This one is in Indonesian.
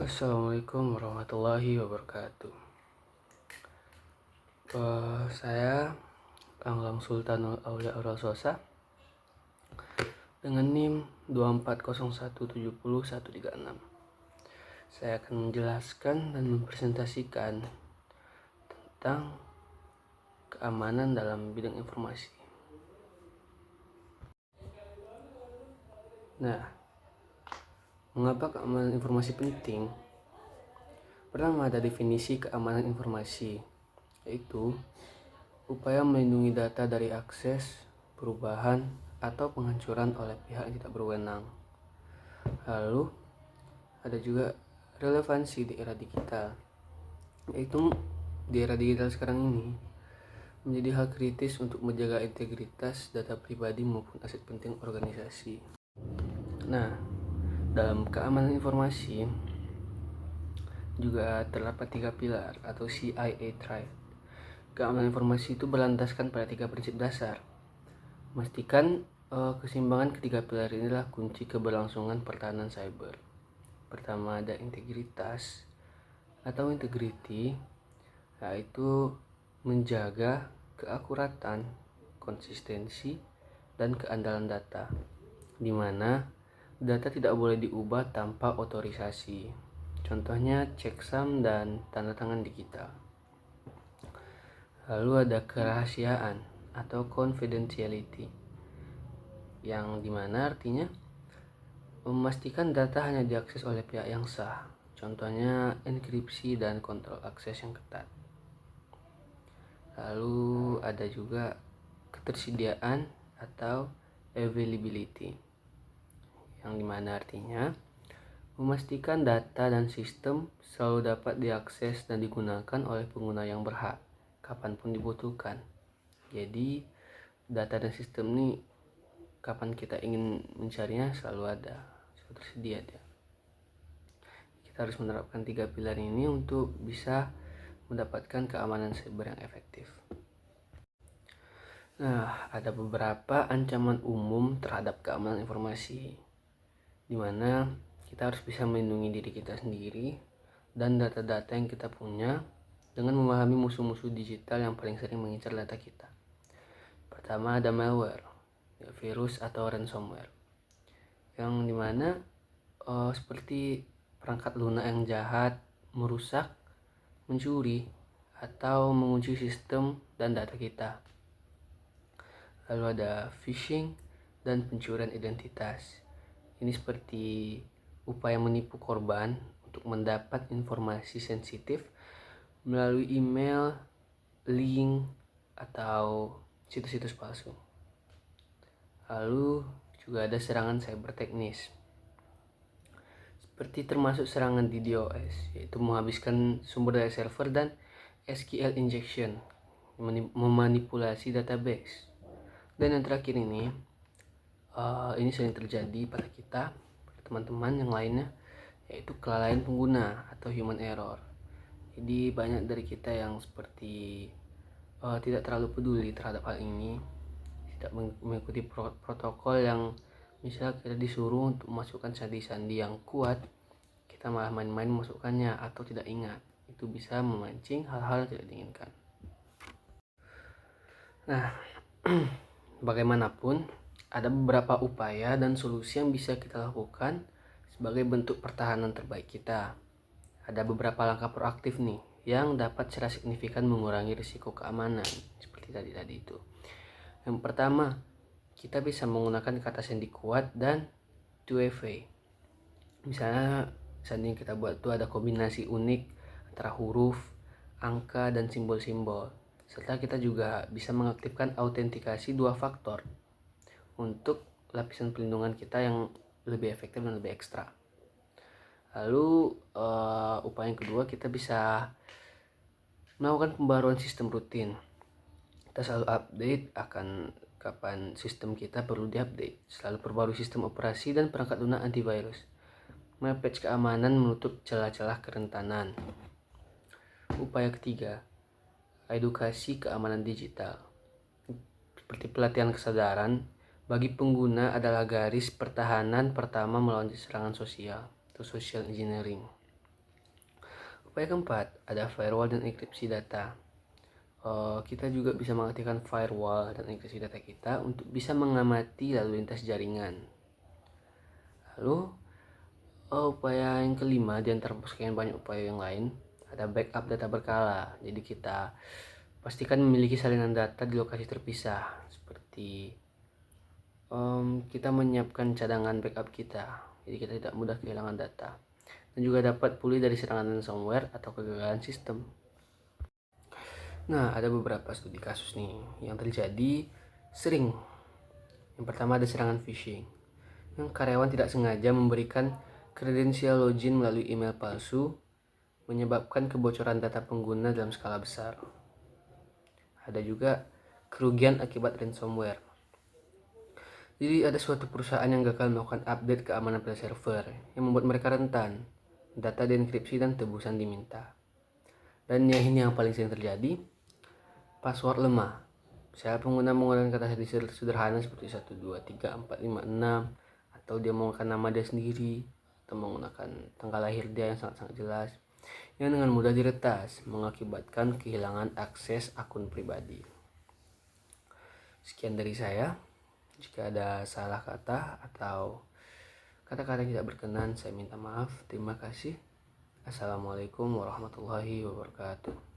Assalamualaikum warahmatullahi wabarakatuh. Saya Anglang Sultan Aulia Aurososa dengan NIM 240170136. Saya akan menjelaskan dan mempresentasikan tentang keamanan dalam bidang informasi. Nah, mengapa keamanan informasi penting? Pertama, ada definisi keamanan informasi, yaitu upaya melindungi data dari akses, perubahan, atau penghancuran oleh pihak yang tidak berwenang. Lalu, ada juga relevansi di era digital, yaitu di era digital sekarang ini menjadi hal kritis untuk menjaga integritas data pribadi maupun aset penting organisasi. Nah, dalam keamanan informasi juga terdapat 3 pilar atau CIA Triad. Keamanan informasi itu berlandaskan pada 3 prinsip dasar. Memastikan keseimbangan ketiga pilar inilah kunci keberlangsungan pertahanan cyber. Pertama, ada integritas atau integrity, yaitu menjaga keakuratan, konsistensi, dan keandalan data, di mana data tidak boleh diubah tanpa otorisasi. Contohnya checksum dan tanda tangan digital. Lalu ada kerahasiaan atau confidentiality, yang dimana artinya memastikan data hanya diakses oleh pihak yang sah. Contohnya enkripsi dan kontrol akses yang ketat. Lalu ada juga ketersediaan atau availability, yang dimana artinya memastikan data dan sistem selalu dapat diakses dan digunakan oleh pengguna yang berhak kapanpun dibutuhkan. Jadi data dan sistem ini kapan kita ingin mencarinya selalu ada, selalu tersedia dia. Kita harus menerapkan 3 pilar ini untuk bisa mendapatkan keamanan cyber yang efektif. Nah, ada beberapa ancaman umum terhadap keamanan informasi, di mana kita harus bisa melindungi diri kita sendiri dan data-data yang kita punya dengan memahami musuh-musuh digital yang paling sering mengincar data kita. Pertama, ada malware, virus atau ransomware, yang dimana seperti perangkat lunak yang jahat, merusak, mencuri, atau mengunci sistem dan data kita. Lalu ada phishing dan pencurian identitas. Ini seperti upaya menipu korban untuk mendapat informasi sensitif melalui email, link, atau situs-situs palsu. Lalu juga ada serangan cyber teknis, seperti termasuk serangan DDoS, yaitu menghabiskan sumber daya server, dan SQL injection, memanipulasi database. Dan yang terakhir ini sering terjadi pada kita, pada teman-teman yang lainnya, yaitu kelalaian pengguna atau human error. Jadi banyak dari kita yang seperti tidak terlalu peduli terhadap hal ini, tidak mengikuti protokol yang misal kita disuruh untuk memasukkan sandi-sandi yang kuat, kita malah main-main memasukkannya atau tidak ingat. Itu bisa memancing hal-hal yang tidak diinginkan. Nah, bagaimanapun, ada beberapa upaya dan solusi yang bisa kita lakukan sebagai bentuk pertahanan terbaik kita. Ada beberapa langkah proaktif nih yang dapat secara signifikan mengurangi risiko keamanan seperti tadi itu. Yang pertama, kita bisa menggunakan kata sandi kuat dan 2FA. Misalnya sandi yang kita buat itu ada kombinasi unik antara huruf, angka, dan simbol-simbol. Serta kita juga bisa mengaktifkan autentikasi 2 faktor untuk lapisan pelindungan kita yang lebih efektif dan lebih ekstra. Lalu upaya yang kedua, kita bisa melakukan pembaruan sistem rutin. Kita selalu update akan kapan sistem kita perlu diupdate. Selalu perbarui sistem operasi dan perangkat lunak antivirus. Patch keamanan menutup celah-celah kerentanan. Upaya ketiga, edukasi keamanan digital. Seperti pelatihan kesadaran bagi pengguna adalah garis pertahanan pertama melawan serangan sosial atau social engineering. Upaya keempat, ada firewall dan enkripsi data. Kita juga bisa mengaktifkan firewall dan enkripsi data kita untuk bisa mengamati lalu lintas jaringan. Lalu, upaya yang kelima di antara sekian banyak upaya yang lain, ada backup data berkala. Jadi kita pastikan memiliki salinan data di lokasi terpisah, seperti kita menyiapkan cadangan backup kita, jadi kita tidak mudah kehilangan data, dan juga dapat pulih dari serangan ransomware atau kegagalan sistem. Nah, ada beberapa studi kasus nih yang terjadi sering. Yang pertama ada serangan phishing, yang karyawan tidak sengaja memberikan kredensial login melalui email palsu, menyebabkan kebocoran data pengguna dalam skala besar. Ada juga kerugian akibat ransomware. Jadi ada suatu perusahaan yang gagal melakukan update keamanan pada server, yang membuat mereka rentan, data dienkripsi dan tebusan diminta. Dan ini yang paling sering terjadi, password lemah. Misalnya pengguna menggunakan kata sederhana seperti 1, 2, 3, 4, 5, 6, atau dia menggunakan nama dia sendiri, atau menggunakan tanggal lahir dia yang sangat-sangat jelas, yang dengan mudah diretas, mengakibatkan kehilangan akses akun pribadi. Sekian dari saya. Jika ada salah kata atau kata-kata yang tidak berkenan, saya minta maaf. Terima kasih. Assalamualaikum warahmatullahi wabarakatuh.